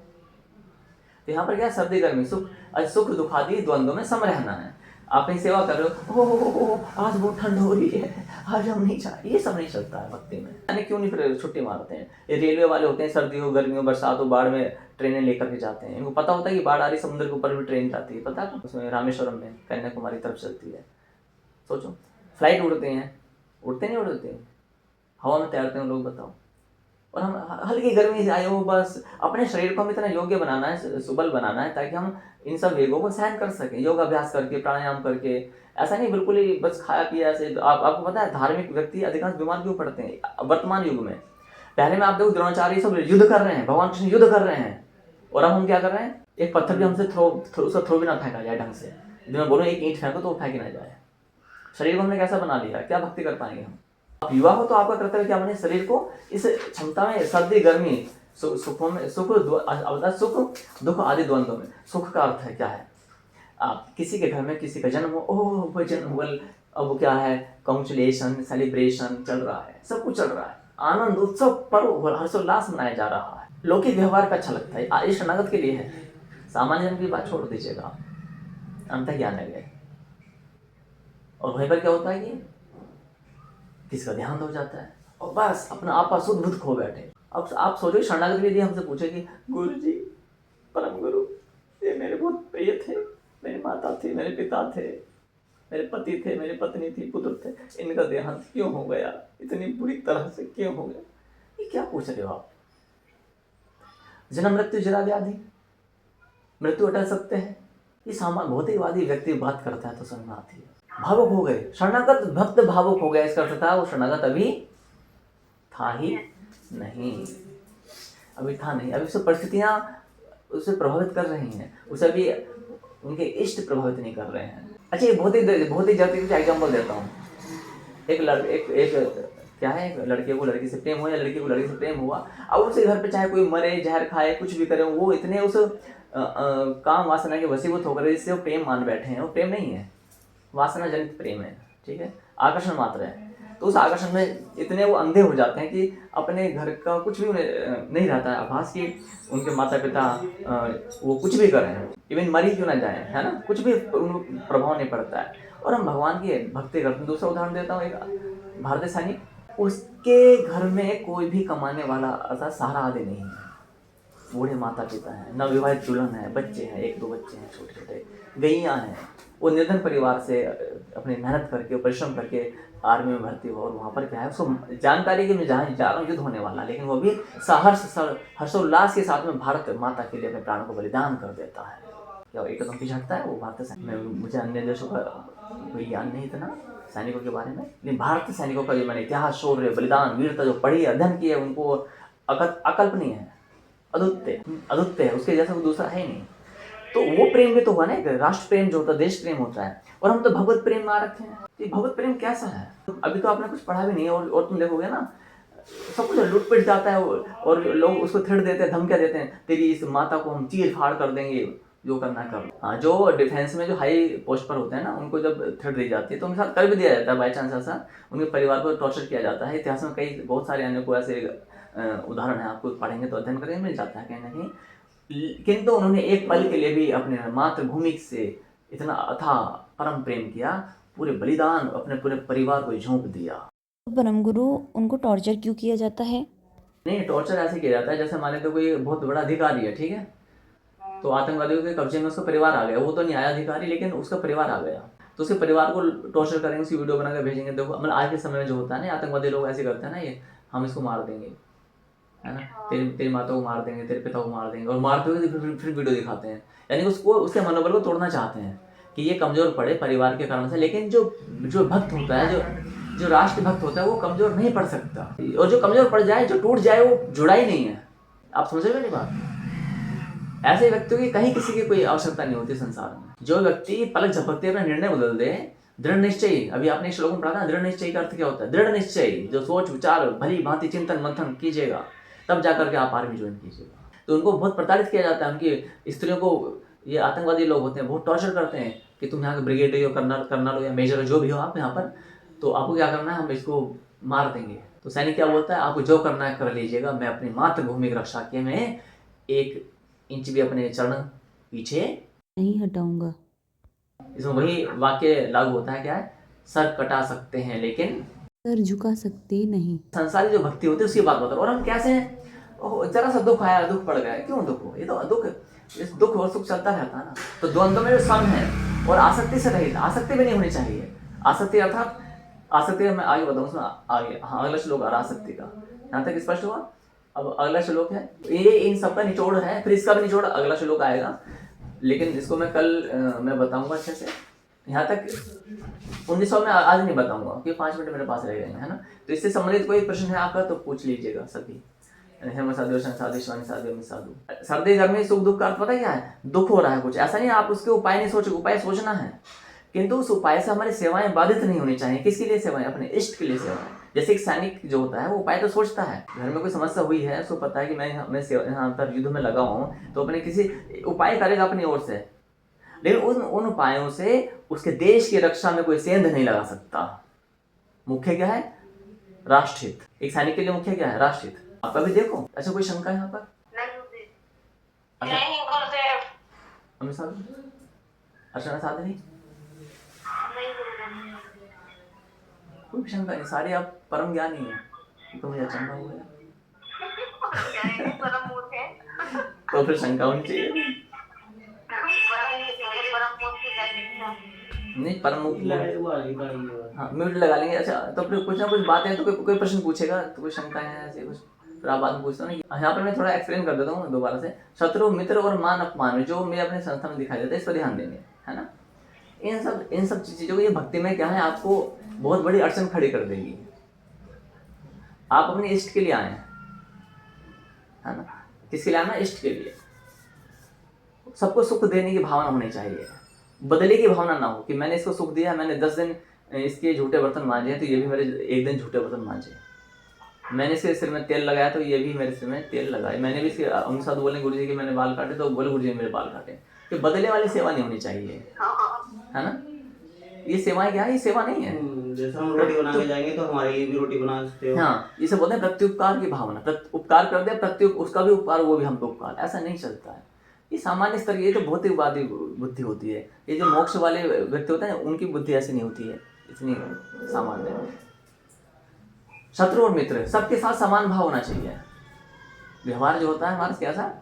तो यहाँ पर क्या, सर्दी गर्मी सुख दुख आदि द्वंद्वों में सम रहना है। आप कहीं सेवा कर रहे हो, आज बहुत ठंड हो रही है, आज हम नहीं चाहते, ये सब नहीं चलता है भक्ति में। यानी क्यों नहीं फिर छुट्टी मारते हैं। ये रेलवे वाले होते हैं, सर्दी हो गर्मी हो बरसात हो बाढ़ में ट्रेनें लेकर के जाते हैं। इनको पता होता है कि बाढ़ आ रही, समुद्र के ऊपर भी ट्रेन जाती है, पता है उसमें रामेश्वरम में कन्याकुमारी तरफ चलती है। सोचो, फ्लाइट उड़ते हैं, उड़ते नहीं उड़ते, हवा में तैरते हैं लोग, बताओ। और हम हल्की गर्मी से आए हो, बस अपने शरीर को हम इतना योग्य बनाना है, सुबल बनाना है, ताकि हम इन सब वेगों को सहन कर सकें, योग अभ्यास करके, प्राणायाम करके। ऐसा नहीं बिल्कुल ही बस खाया पिया ऐसे। आपको पता है धार्मिक व्यक्ति अधिकांश बीमार क्यों पड़ते हैं वर्तमान युग में। पहले में आप देखो द्रोणाचार्य सब युद्ध कर रहे हैं, भगवान कृष्ण युद्ध कर रहे हैं, और अब हम क्या कर रहे हैं, एक पत्थर भी हमसे उसका थ्रो भी ना फेंका जाए ढंग से। यदि मैं बोलूँ एक ईंट फेंको तो वो फेंकी ना जाए। शरीर को हमने कैसा बना लिया, क्या भक्ति कर पाएंगे हम। आप युवा हो तो आपका कर्तव्य क्या बने, शरीर को इस क्षमता में, सर्दी गर्मी सुखों में, सुख दुख आदि द्वंद्वों में। सुख का अर्थ है क्या है, आप किसी के घर में किसी का जन्म हो, ओह वो जन्म हुआ, अब वो क्या है, कॉन्ग्रेचुलेशन सेलिब्रेशन चल रहा है, सब कुछ चल रहा है, आनंद उत्सव पर्व हर्षोल्लास मनाया जा रहा है। लौकिक व्यवहार का अच्छा लगता है, ये शरणागत के लिए है। सामान्य जन की बात छोड़ दीजिएगा, अंत ज्ञान है। और वहीं पर क्या होता है कि किसका ध्यान हो जाता है और बस अपना आपा शुद्ध बुद्ध खो बैठे। अब आप सोचो शरणागत यदि हमसे पूछे कि गुरु जी, परम गुरु, ये मेरे बहुत प्रिय थे, मेरी माता थी, मेरे पिता थे, मेरे पति थे, मेरी पत्नी थी, पुत्र थे, इनका देहांत क्यों हो गया, इतनी बुरी तरह से क्यों हो गया, ये क्या पूछ रहे हो आप। जन्म मृत्यु जरा व्याधि, मृत्यु हटा सकते हैं, ये सामान्य भौतिकवादी व्यक्ति बात करता है तो समझ में आती है। भावुक हो गए, शरणागत भक्त भावुक हो गया, इसका अर्थ था वो शरणागत अभी था ही नहीं, अभी था नहीं, अभी सब परिस्थितियां उसे प्रभावित कर रही हैं, उसे अभी उनके इष्ट प्रभावित नहीं कर रहे हैं। अच्छा, ये बहुत ही जल्दी से एग्जाम्पल देता हूँ। एक क्या है, एक लड़के को लड़की से प्रेम हुआ या लड़की को लड़की से प्रेम हुआ, अब उसके घर पे चाहे कोई मरे, जहर खाए, कुछ भी करे, वो इतने उस काम वासना के वशीभूत होकर जिससे वो प्रेम मान बैठे हैं, वो प्रेम नहीं है, वासना जनित प्रेम है, ठीक है, आकर्षण मात्र है। तो उस आकर्षण में इतने वो अंधे हो जाते हैं कि अपने घर का कुछ भी उन्हें नहीं रहता है आभास कि उनके माता पिता वो कुछ भी करें, इवन मरी क्यों ना जाए, है ना, कुछ भी उन प्रभाव नहीं पड़ता है। और हम भगवान की भक्ति करते हैं। दूसरा उदाहरण देता हूँ, एक भारतीय सैनिक, उसके घर में कोई भी कमाने वाला अर्थात सहारा आदि नहीं है, बूढ़े माता पिता हैं, नवविवाहित दुल्हन है, बच्चे हैं, 1-2 बच्चे हैं छोटे छोटे, गैयाँ हैं। वो निर्धन परिवार से अपनी मेहनत करके, परिश्रम करके आर्मी में भर्ती हुआ, और वहाँ पर क्या है, उसको जानकारी कि मैं जहाँ जा रहा हूँ युद्ध होने वाला, लेकिन वो भी हर्षोल्लास के साथ में भारत माता के लिए अपने प्राणों को बलिदान कर देता है। क्या एकदम पीछे हटता है वो भारतीय सैनिक। मुझे अन्य देशों का कोई ज्ञान नहीं इतना सैनिकों के बारे में, लेकिन भारतीय सैनिकों का जो मैंने इतिहास, शौर्य, बलिदान, वीरता जो पढ़ी, अध्ययन किया, उनको अकल्पनीय है, अद्वितीय है, उसके जैसा वो दूसरा है नहीं। तो वो प्रेम भी तो हुआ ना, एक राष्ट्र प्रेम जो होता है, देश प्रेम होता है, और हम तो भगवत प्रेम में आ रखे हैं। ये भगवत प्रेम कैसा है, अभी तो आपने कुछ पढ़ा भी नहीं है, और तुम देखोगे ना सब कुछ लूट पिट जाता है, और लोग उसको थ्रेट देते हैं, धमकियां देते हैं, तेरी इस माता को हम चीर फाड़ कर देंगे, जो करना कर। हाँ, जो डिफेंस में जो हाई पोस्ट पर होते हैं ना, उनको जब थ्रेट दी जाती है तो उनके साथ कर भी दिया जाता है, बाई चांस ऐसा उनके परिवार को टॉर्चर किया जाता है। इतिहास में कई बहुत सारे अन्य को ऐसे उदाहरण है, आपको पढ़ेंगे तो अध्ययन करेंगे, मिल जाता है कहीं ना कहीं। किंतु उन्होंने एक पल के लिए भी अपने मातृभूमि से इतना अथाह परम प्रेम किया, पूरे बलिदान अपने पूरे परिवार को झोंक दिया। परम गुरु, उनको टॉर्चर क्यों किया जाता है? नहीं, टॉर्चर ऐसे किया जाता है जैसे मान लेते कोई बहुत बड़ा अधिकारी है, ठीक है, तो आतंकवादियों के कब्जे में उसका परिवार आ गया, वो तो नहीं आया अधिकारी, लेकिन उसका परिवार आ गया, तो उसके परिवार को टॉर्चर करेंगे, उसकी वीडियो बनाकर भेजेंगे। देखो मतलब आज के समय में जो होता है ना, आतंकवादी लोग ऐसे करते हैं ना, ये हम इसको मार देंगे, है ना, तेरी माता को मार देंगे, तेरे पिता को मार देंगे, और मारते हुए फिर वीडियो दिखाते हैं, यानी उसको उसके मनोबल को तोड़ना चाहते हैं कि ये कमज़ोर पड़े परिवार के कारण से, लेकिन जो जो भक्त होता है, जो राष्ट्र भक्त होता है, वो कमज़ोर नहीं पड़ सकता। और जो कमज़ोर पड़ जाए, जो टूट जाए, वो जुड़ा ही नहीं है। आप समझ रहे हो मेरी बात? ऐसे व्यक्तियों की कहीं किसी की कोई आवश्यकता नहीं होती संसार में। जो व्यक्ति पलक झपकते अपना निर्णय बदल दे, दृढ़ निश्चय, अभी आपने श्लोक में पढ़ा था, दृढ़ निश्चय का अर्थ क्या होता है? दृढ़ निश्चय, जो सोच विचार भली भांति चिंतन मंथन कीजिएगा, तब जाकर के आप आर्मी ज्वाइन कीजिएगा। तो उनको बहुत प्रताड़ित किया जाता है, उनकी स्त्रियों को ये आतंकवादी लोग होते हैं, बहुत टॉर्चर करते हैं कि तुम यहाँ के ब्रिगेडियर हो, कर्नल हो या मेजर हो, जो भी हो आप यहाँ पर, तो आपको क्या करना है, हम इसको मार देंगे। तो सैनिक क्या बोलता है, आपको जो करना है कर लीजिएगा, मैं अपनी मातृभूमि की रक्षा के में 1 इंच भी अपने चरण पीछे नहीं हटाऊंगा। इसमें वही वाक्य लागू होता है, क्या है? सर कटा सकते हैं लेकिन सर झुका सकते नहीं। संसारी जो भक्ति होती है उसकी बात बता रहा हूं। और हम कैसे हैं, जरा सा दुख आया, दुख पड़ गया, क्यों दुख हो? ये तो दुख, इस दुख और सुख चलता रहता है ना। तो द्वंद्व में जो सम है और आसक्ति से रहित, आसक्ति भी नहीं होनी चाहिए। आसक्ति अर्थात, आसक्ति मैं आगे बताऊँ उसमें आगे, हाँ अगला श्लोक आ रहा आसक्ति का, यहाँ तक स्पष्ट हुआ। अब अगला श्लोक है, ये इन सबका निचोड़ है, फिर इसका भी निचोड़ अगला श्लोक आएगा, लेकिन इसको मैं कल मैं बताऊंगा अच्छे से। यहाँ तक 1900 में आज नहीं बताऊंगा क्योंकि 5 मिनट मेरे पास रह गए हैं, है ना। तो इससे संबंधित कोई प्रश्न है आपका तो पूछ लीजिएगा सभी। साधु सर्दी गर्मी सुख दुख का अर्थ पता क्या है? दुख हो रहा है कुछ, ऐसा नहीं आप उसके उपाय नहीं सोचो, उपाय सोचना है, किंतु उस उपाय से हमारी सेवाएं बाधित नहीं होनी चाहिए। किसके लिए सेवाएं? अपने इष्ट के लिए सेवाएं। जैसे एक सैनिक जो होता है वो उपाय तो सोचता है, घर में कोई समस्या हुई है, उसको पता है कि मैं यहाँ पर युद्ध में लगा हूँ, तो अपने किसी उपाय करेगा अपनी ओर से, लेकिन उन उपायों से उसके देश की रक्षा में कोई सेंध नहीं लगा सकता। मुख्य क्या है? राष्ट्रहित। एक सैनिक के लिए मुख्य क्या है? राष्ट्रहित। आप अभी देखो, अच्छा कोई शंका है यहाँ पर? अर्चना साधनी कोई भी शंका नहीं, सारे आप परम ज्ञानी हैं, तो मुझे अचंभा हो गया। तो फिर शंका होनी चाहिए नहीं, परम हाँ म्यूट लगा लेंगे। अच्छा तो फिर कुछ ना कुछ बात है तो कोई प्रश्न पूछेगा तो कोई शंका है ऐसे कुछ, फिर आप बाद में पूछते हो ना। यहाँ पर मैं थोड़ा एक्सप्लेन कर देता हूँ दोबारा से। शत्रु मित्र और मान अपमान जो मैं अपने संस्था में दिखाई देता है, इस पर ध्यान देंगे, है ना। इन सब चीज़ों को, ये भक्ति में क्या है, आपको बहुत बड़ी अड़चन खड़ी कर देगी। आप अपने इष्ट के लिए आए हैं, है ना। किसके लिए आना? इष्ट के लिए। सबको सुख देने की भावना होनी चाहिए, बदले की भावना ना हो कि मैंने इसको सुख दिया, मैंने 10 दिन इसके झूठे बर्तन मांजे हैं तो ये भी मेरे 1 दिन झूठे बर्तन मांजे। मैंने इसके सिर में तेल लगाया तो ये भी मेरे सिर में तेल लगाए। मैंने भी इसके अनुसार बोले गुरु जी कि मैंने बाल काटे तो बोले गुरु जी मेरे बाल काटे। तो बदले वाली सेवा नहीं होनी चाहिए, है ना। ये सेवाएं क्या है? ये सेवा नहीं है। जैसे हम रोटी बनाने जाएंगे तो हमारे लिए भी रोटी बना सकते हो। हाँ, इसे बोलते हैं प्रत्युपकार की भावना। उपकार कर दे, प्रत्युप उसका भी उपकार, वो भी हमको उपकार, ऐसा नहीं चलता है। ये सामान्य स्तर की, ये तो भौतिकवादी बुद्धि होती है। ये जो मोक्ष वाले व्यक्ति होते हैं उनकी बुद्धि ऐसी नहीं होती है, इतनी सामान्य। शत्रु और मित्र सबके साथ समान भाव होना चाहिए। व्यवहार जो होता है हमारा कैसा,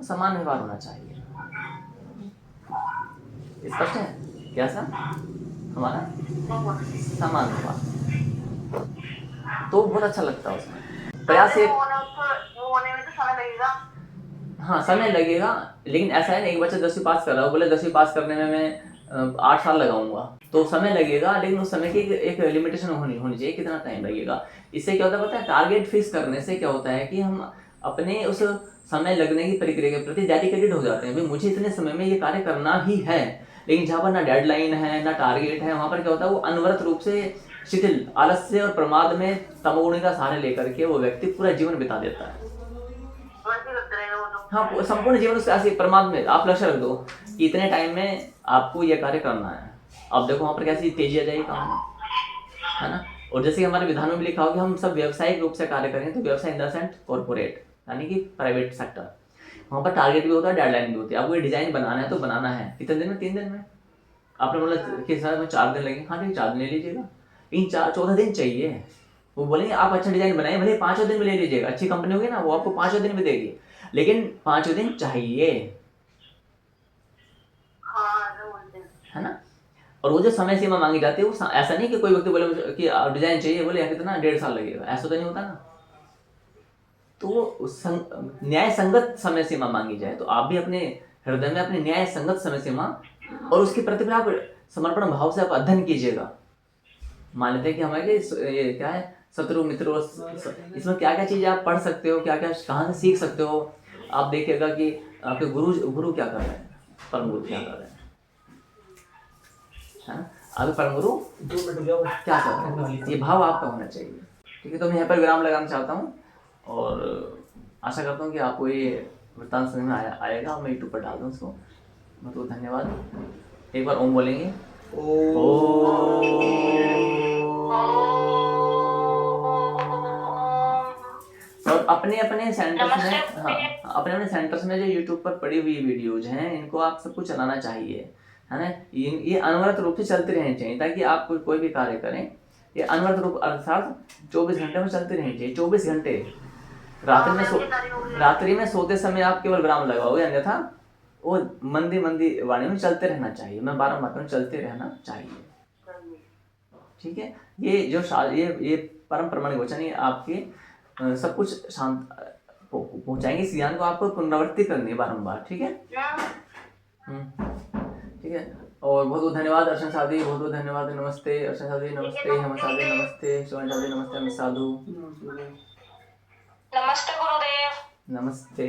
समान व्यवहार होना चाहिए। स्पष्ट है? कैसा हमारा समान व्यवहार, तो बहुत अच्छा लगता है उसमें। प्रयास एक होने में तो समय लगेगा। हाँ समय लगेगा, लेकिन ऐसा है ना, एक बच्चा 10वीं पास कर रहा है, बोले 10वीं पास करने में मैं 8 साल लगाऊंगा, तो समय लगेगा, लेकिन उस समय की एक लिमिटेशन होनी चाहिए, कितना टाइम लगेगा। इससे क्या होता है पता है? टारगेट फिक्स करने से क्या होता है कि हम अपने उस समय लगने की प्रक्रिया के प्रति डेडिकेटेड हो जाते हैं। भाई मुझे इतने समय में ये कार्य करना ही है, लेकिन जहाँ पर ना डेडलाइन है ना टारगेट है, वहाँ पर क्या होता है, वो अनवरत रूप से शिथिल आलस्य और प्रमाद में तमोगुणी का सहारा लेकर के वो व्यक्ति पूरा जीवन बिता देता है। हाँ, संपूर्ण जीवन उसका ऐसे प्रमाद में। आप लक्ष्य रख दो कि इतने टाइम में आपको ये कार्य करना है। अब देखो वहाँ पर कैसी तेजी आ जाएगी काम में, है ना। और जैसे हमारे विधान में भी लिखा हो कि हम सब व्यावसायिक रूप से कार्य करें, तो व्यवसाय इन द सेंस कॉर्पोरेट यानी कि प्राइवेट सेक्टर, वहाँ पर टारगेट भी होता है, डेडलाइन भी होती है। आपको ये डिजाइन बनाना है तो बनाना है कितने दिन में? 3 दिन में। आपने बोला कि सर में 4 दिन लगेंगे, हाँ ठीक 4 दिन ले लीजिएगा। इन 14 दिन चाहिए। वो बोलेंगे आप अच्छा डिजाइन बनाइए, भले 5 दिन में ले लीजिएगा, अच्छी कंपनी होगी ना वो आपको 5 दिन में देगी, लेकिन 5 दिन चाहिए, है ना। और वो जो समय सीमा मांगी जाती है वो ऐसा नहीं कि कोई व्यक्ति बोले कि डिजाइन चाहिए, बोले कितना 1.5 साल लगेगा, ऐसा तो नहीं होता ना। तो न्याय संगत समय सीमा मांगी जाए, तो आप भी अपने हृदय में अपनी न्याय संगत समय सीमा और उसके प्रति फिर आप समर्पण भाव से आप अध्ययन कीजिएगा। मान लेते हैं कि हमारे ये क्या है, शत्रु मित्र, और इसमें क्या क्या चीज़ें आप पढ़ सकते हो, क्या क्या कहाँ से सीख सकते हो। आप देखिएगा कि आपके गुरु क्या कर रहे हैं, परम गुरु क्या कर रहे हैं, है ना। आपके परम गुरु क्या कर रहे हैं, ये भाव आपका होना चाहिए। ठीक है, तो मैं यहाँ पर विराम लगाना चाहता हूँ और आशा करता हूँ कि आपको ये वृत्तांत समझ में आएगा। मैं यूट्यूब पर डाल दूँ उसको। बहुत बहुत धन्यवाद। एक बार ओम बोलेंगे। और अपने अपने सेंटर्स में, हाँ, अपने अपने सेंटर्स में जो यूट्यूब पर पड़ी हुई वीडियोज हैं, इनको आप सबको चलाना चाहिए, है ना। ये अनवरत रूप से चलती रहनी चाहिए, ताकि आप कोई भी कार्य करें, ये अनवरत रूप अर्थात 24 घंटे में चलती रहनी चाहिए। 24 घंटे रात्रि में सोते समय आप केवल विराम लगाओगे, अन्यथा वो मंदी वाणी में चलते रहना चाहिए। मैं बारम्बार चलते रहना चाहिए। ठीक है, ये जो ये परम प्रमाणिक वचन, ये आपके सब कुछ शांत पहुंचाएंगे। इस ज्ञान को आपको पुनरावृत्ति करनी है बारम्बार। ठीक है, ठीक है। और बहुत बहुत धन्यवाद अर्चन सादी, बहुत बहुत धन्यवाद। नमस्ते अर्चन सादी, नमस्ते हेमा सादी, नमस्ते शिवन सादी, नमस्ते अमित साधु, नमस्ते गुरुदेव। नमस्ते।